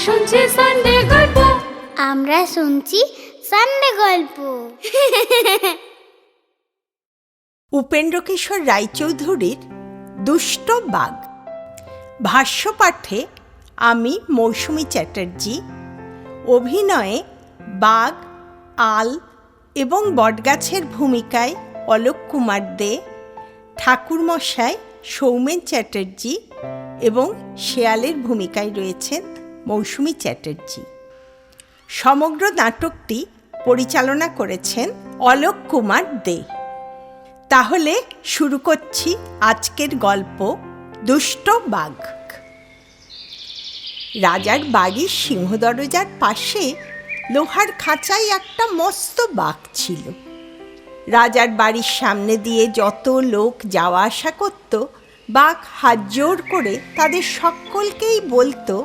শুনছি সানডে গল্প। আমরা শুনছি সানডে গল্প। উপেন্দ্রকিশোর রায়চৌধুরীর দুষ্ট বাঘ। ভাষ্যপাঠে আমি মৌসুমী চ্যাটার্জি, অভিনয়ে বাঘ, আল এবং বটগাছের ভূমিকায় অলোক কুমার দে, ঠাকুরমশাই সৌমেন চ্যাটার্জি এবং শেয়ালের ভূমিকায় রয়েছেন মৌসুমী চ্যাটার্জি। সমগ্র নাটকটি পরিচালনা করেছেন অলোক কুমার দে। তাহলে শুরু করছি আজকের গল্প, দুষ্ট বাঘ। রাজার বাড়ির সিংহদরজার পাশে লোহার খাঁচায় একটা মস্ত বাঘ ছিল। রাজার বাড়ির সামনে দিয়ে যত লোক যাওয়া আসা করত, বাঘ হাত জোর করে তাদের সকলকেই বলতো,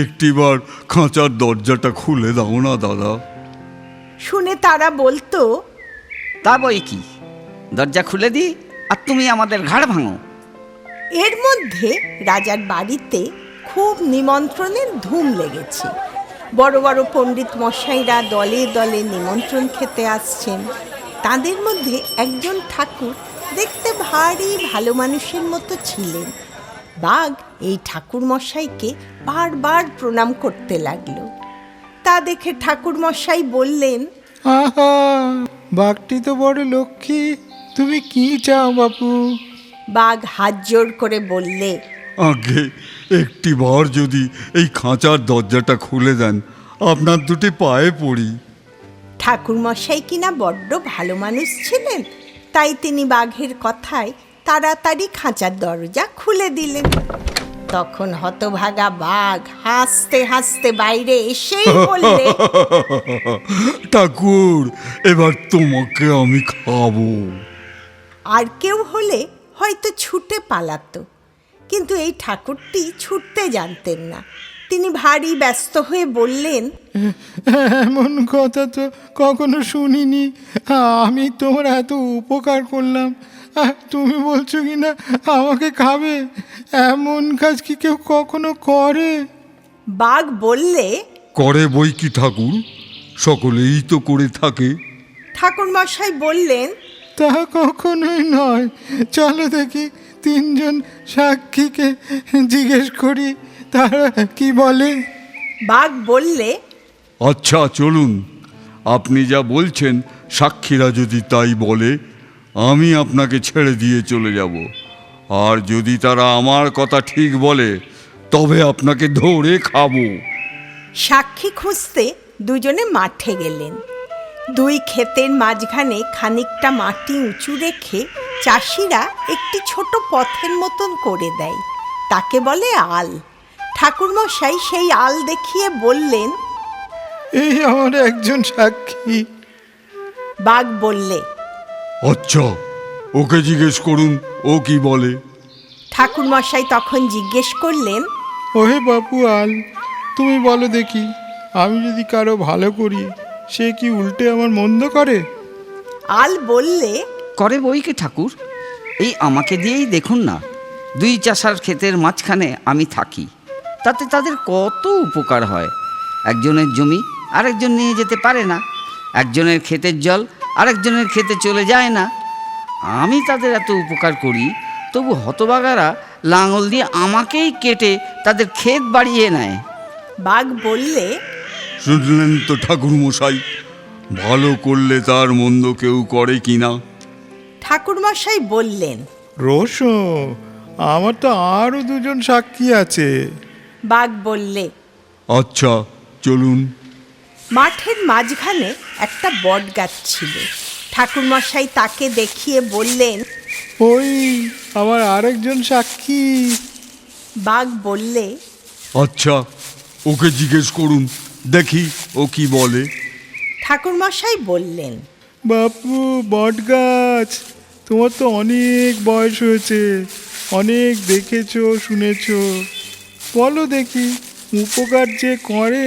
একটিবার খাঁচার দরজাটা খুলে দাও না দাদা। শুনে তারা বলতো, তা বই কি, দরজা খুলে দিই আর তুমি আমাদের ঘাড় ভাঙো। এর মধ্যে রাজার বাড়িতে খুব নিমন্ত্রণের ধুম লেগেছে। বড় বড় পণ্ডিত মশাইরা দলে দলে নিমন্ত্রণ খেতে আসছেন। তাদের মধ্যে একজন ঠাকুর দেখতে ভারী ভালো মানুষের মতো ছিলেন। বাঘ এই ঠাকুর মশাইকে বারবার প্রণাম করতে লাগলো। তা দেখে ঠাকুর মশাই বললেন, আহা, বাঘটি তো বড় লক্ষ্মী, তুমি কি চাও বাপু? বাঘ হাত জোর করে বললে, আগে একটিবার যদি এই খাঁচার দরজাটা খুলে দেন, আপনার দুটি পায়ে পড়ি। ঠাকুরমশাই কিনা বড্ড ভালো মানুষ ছিলেন, তাই তিনি বাঘের কথায় তাড়াতাড়ি খাঁচার দরজা খুলে দিলেন। তখন হতভাগা বাঘ হাসতে হাসতে বাইরে এসেই বললে, ঠাকুর, এবার তোমাকে আমি খাবো। আর কেউ হলে হয়তো ছুটে পালাতো, কিন্তু এই ঠাকুরটি ছুটতে জানতেন না। তিনি ভারী ব্যস্ত হয়ে বললেন, এমন কথা তো কখনো শুনিনি। আমি তোমার এত উপকার করলাম, আর তুমি বলছো কি না আমাকে খাবে? এমন কাজ কি কেউ কখনো করে? বাঘ বললে, করে বই কি ঠাকুর, সকলেই তো করে থাকে। ঠাকুরমশাই বললেন, তা কখনোই নয়। চলো দেখি তিনজন সাক্ষীকে জিজ্ঞেস করি তারা কি বলে। বাঘ বললে, আচ্ছা চলুন, আপনি যা বলছেন সাক্ষীরা যদি তাই বলে, আমি আপনাকে ছেড়ে দিয়ে চলে যাব। আর যদি তারা আমার কথা ঠিক বলে, তবে আপনাকে ধরে খাবো। সাক্ষী খুঁজতে দুজনে মাঠে গেলেন। দুই ক্ষেতের মাঝখানে খানিকটা মাটি উঁচু রেখে চাষিরা একটি ছোট পথের মতন করে দেয়, তাকে বলে আল। ঠাকুরমশাই সেই আল দেখিয়ে বললেন, এই আমার একজন সাক্ষী। বাঘ বললে, আচ্ছা, ওকে জিজ্ঞেস করুন ও কি বলে। ঠাকুরমশাই তখন জিজ্ঞেস করলেন, ওহে বাপু আল, তুমি বলো দেখি, আমি যদি কারো ভালো করি সে কি উল্টে আমার মন্দ করে? আল বললে, করে বই কি ঠাকুর, এই আমাকে দিয়েই দেখুন না, দুই চাষার ক্ষেতের মাঝখানে আমি থাকি, তাতে তাদের কত উপকার হয়। একজনের জমি আরেকজন নিয়ে যেতে পারে না, একজনের ক্ষেতের জল আরেকজনের ক্ষেতে চলে যায় না। আমি তাদের এত উপকার করি, তবু হতভাগারা লাঙল দিয়ে আমাকেই কেটে তাদের ক্ষেত বাড়িয়ে নেয়। বাঘ বললে, শুনলেন তো ঠাকুর মশাই, ভালো করলে তার মন্দ কেউ করে কিনা। ঠাকুরমশাই বললেন, রোশো, আমার তো আরও দুজন সাক্ষী আছে। বাঘ বললে, আচ্ছা চলুন। মাঠের মাঝখানে একটা বট গাছ ছিল। ঠাকুরমশাই তাকে দেখিয়ে বললেন, ওই আমার আরেকজন সাক্ষী। বাঘ বললে, আচ্ছা, ওকে জিজ্ঞেস করুন দেখি ও কি বলে। ঠাকুরমশাই বললেন, বাপু বটগাছ, তোমার তো অনেক বয়স হয়েছে, অনেক দেখেছো শুনেছো, বলো দেখি উপকার যে করে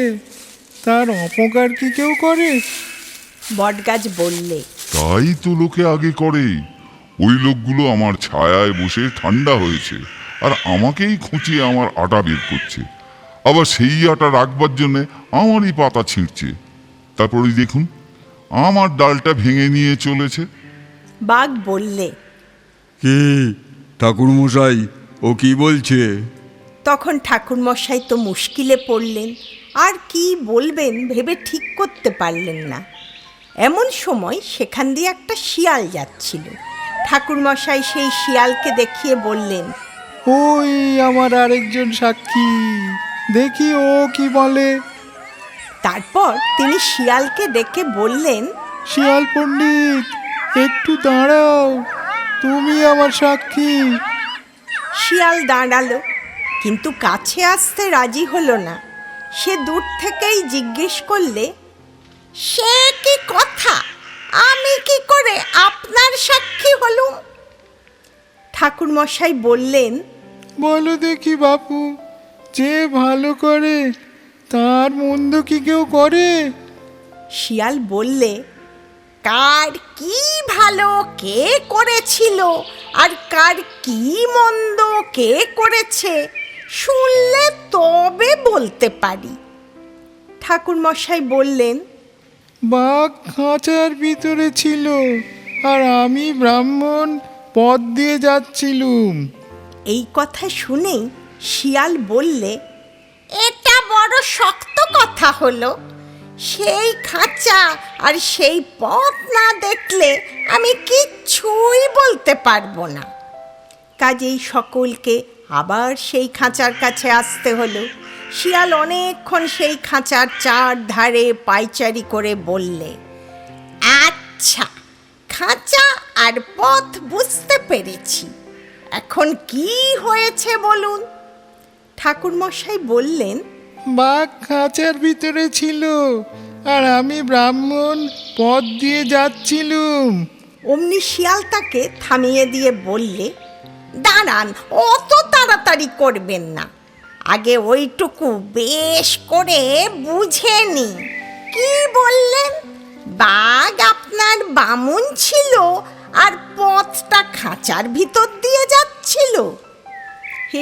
তার অপকার কি কেউ করে? বটগাছ বললে, তাই তো লোকে আগে করে। ওই লোকগুলো আমার ছায়ায় বসে ঠান্ডা হয়েছে আর আমাকেই খুঁচিয়ে আমার আটা বের করছে। আবার সেই আটা রাখবার জন্য আমারই পাতা ছিঁড়ছে। তারপর ওই দেখুন আমার ডালটা ভেঙে নিয়ে চলেছে। বাঘ বললে। কি ঠাকুরমশাই, ও কি বলছে? তখন ঠাকুরমশাই তো মুশকিলে পড়লেন, আর কি বলবেন ভেবে ঠিক করতে পারলেন না। এমন সময় সেখান দিয়ে একটা শিয়াল যাচ্ছিল। ঠাকুরমশাই সেই শিয়ালকে দেখিয়ে বললেন, ওই আমার আরেকজন সাক্ষী, দেখি ও কি বলে। তারপর তিনি শিয়ালকে ডেকে বললেন, শিয়াল পণ্ডিত, একটু দাঁড়াও, তুমি আমার সাক্ষী। শিয়াল দাঁড়ালো, কিন্তু কাছে আসতে রাজি হলো না। সে দূর থেকেই জিজ্ঞেস করলে, সে কি কথা, আমি কি করে আপনার সাক্ষী হলুম? ঠাকুরমশাই বললেন, বলো দেখি বাপু, যে ভালো করে তার মন্দ কি কেউ করে? শিয়াল বললে, কার কি ভালো কে করেছিল আর কার কি মন্দ কে করেছে শুনলে তবে বলতে পারি। ঠাকুরমশাই বললেন, বাঘ খাঁচার ভিতরে ছিল আর আমি ব্রাহ্মণ পথ দিয়ে যাচ্ছিলুম। এই কথা শুনেই শিয়াল বললে, এটা বড় শক্ত কথা হলো। সেই খাঁচা আর সেই পথ না দেখলে আমি কিচ্ছুই বলতে পারবো না। কাজেই সকলকে আবার সেই খাঁচার কাছে আসতে হলো। শিয়াল অনেকক্ষণ সেই খাঁচার চার ধারে পায়চারি করে বললে, আচ্ছা, খাঁচা আর পথ বুঝতে পেরেছি, এখন কি হয়েছে বলুন? ঠাকুরমশাই বললেন, বাঘ খাঁচার ভিতরে ছিল আর আমি ব্রাহ্মণ পথ দিয়ে যাচ্ছিলুম। অমনি শিয়াল তাকে থামিয়ে দিয়ে বললে, দাঁড়ান, অত তাড়াতাড়ি করবেন না, আগে ওইটুকু বেশ করে বুঝে নি। কি বললেন? বাঘ আপনার বামুন ছিল আর পথটা খাঁচার ভিতর দিয়ে যাচ্ছিল।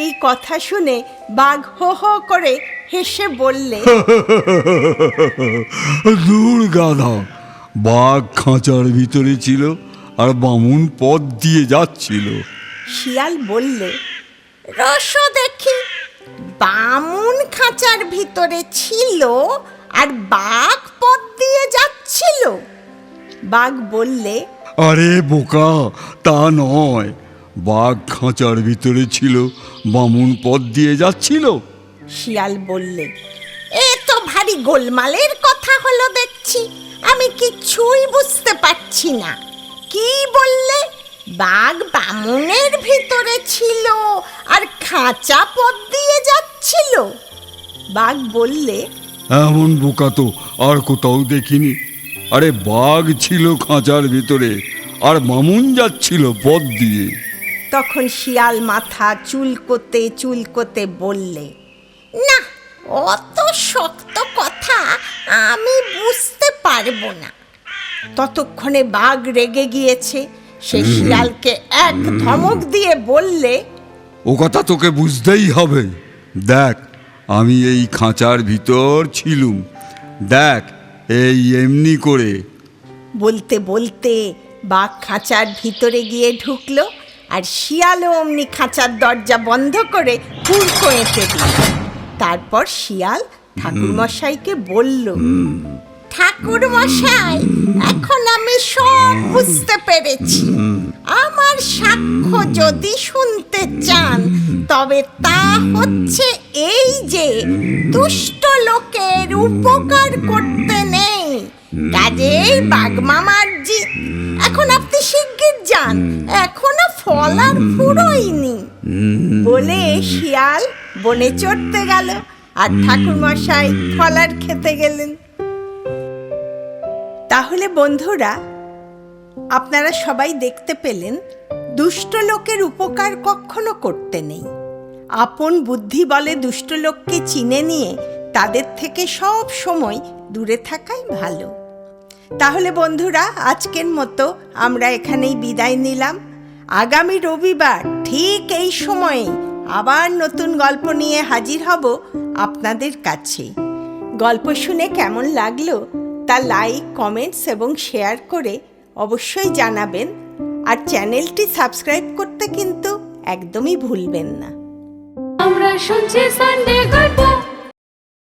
এই কথা শুনে বাঘ হো হো করে হেসে বললে, দূর গাধা, বাঘ খাঁচার ভিতরে ছিল আর বামুন পথ দিয়ে যাচ্ছিল। শিয়াল বললে, রসো দেখি, বামুন খাঁচার ভিতরে ছিল আর বাঘ পথ দিয়ে যাচ্ছিল। বাঘ বললে, আরে বোকা, তা নয়, বাঘ খাঁচার ভিতরে ছিল, বামুন পথ দিয়ে যাচ্ছিল। শিয়াল বললে, এ তো ভারী গোলমালের কথা হলো দেখছি, আমি কিচ্ছুই বুঝতে পারছি না। কি বললে? বাঘ বামুনের ভিতরে ছিল আর খাঁচা পথ দিয়ে যাচ্ছিল। বাঘ বললে, এমন বোকা তো আর কোথাও দেখিনি। আরে বাঘ ছিল খাঁচার ভিতরে আর বামুন যাচ্ছিল পথ দিয়ে। তখন শিয়াল মাথা চুলকোতে চুলকোতে বললে, না, অত শক্ত কথা আমি বুঝতে পারবো না। ততক্ষণে বাঘ রেগে গিয়েছে। সে শিয়ালকে এক ধমক দিয়ে বললে, ও কথা তোকে বুঝতেই হবে। দেখ, আমি এই খাঁচার ভিতর ছিলুম, দেখ এই এমনি করে। বলতে বলতে বাঘ খাঁচার ভিতরে গিয়ে ঢুকলো, আর শিয়ালও অমনি খাঁচার দরজা বন্ধ করে হুড়কো এঁটে দিল। তারপর শিয়াল ঠাকুরমশাইকে বলল, ঠাকুরমশাই, এখন আমি সব বুঝতে পেরেছি। আমার সাক্ষ্য যদি শুনতে চান, তবে তা হচ্ছে এই যে দুষ্ট লোকের উপকার করতে নেই, কাজেই বাঘ মামার জিত। এখন আপনি শিগগির যান, এখনো ফল আর ফুরোয়নি। বলে শিয়াল বনে চড়তে গেল, আর ঠাকুরমশাই ফলার খেতে গেলেন। তাহলে বন্ধুরা, আপনারা সবাই দেখতে পেলেন, দুষ্ট লোকের উপকার কখনো করতে নেই। আপন বুদ্ধি বলে দুষ্ট লোককে চিনে নিয়ে তাদের থেকে সব সময় দূরে থাকাই ভালো। তাহলে বন্ধুরা, আজকের মতো আমরা এখানেই বিদায় নিলাম। আগামী রবিবার ঠিক এই সময়ে আবার নতুন গল্প নিয়ে হাজির হব আপনাদের কাছে। গল্প শুনে কেমন লাগলো তা লাইক, কমেন্টস এবং শেয়ার করে অবশ্যই জানাবেন। আর চ্যানেলটি সাবস্ক্রাইব করতে কিন্তু একদমই ভুলবেন না। আমরা শুনছি সানডে গল্প।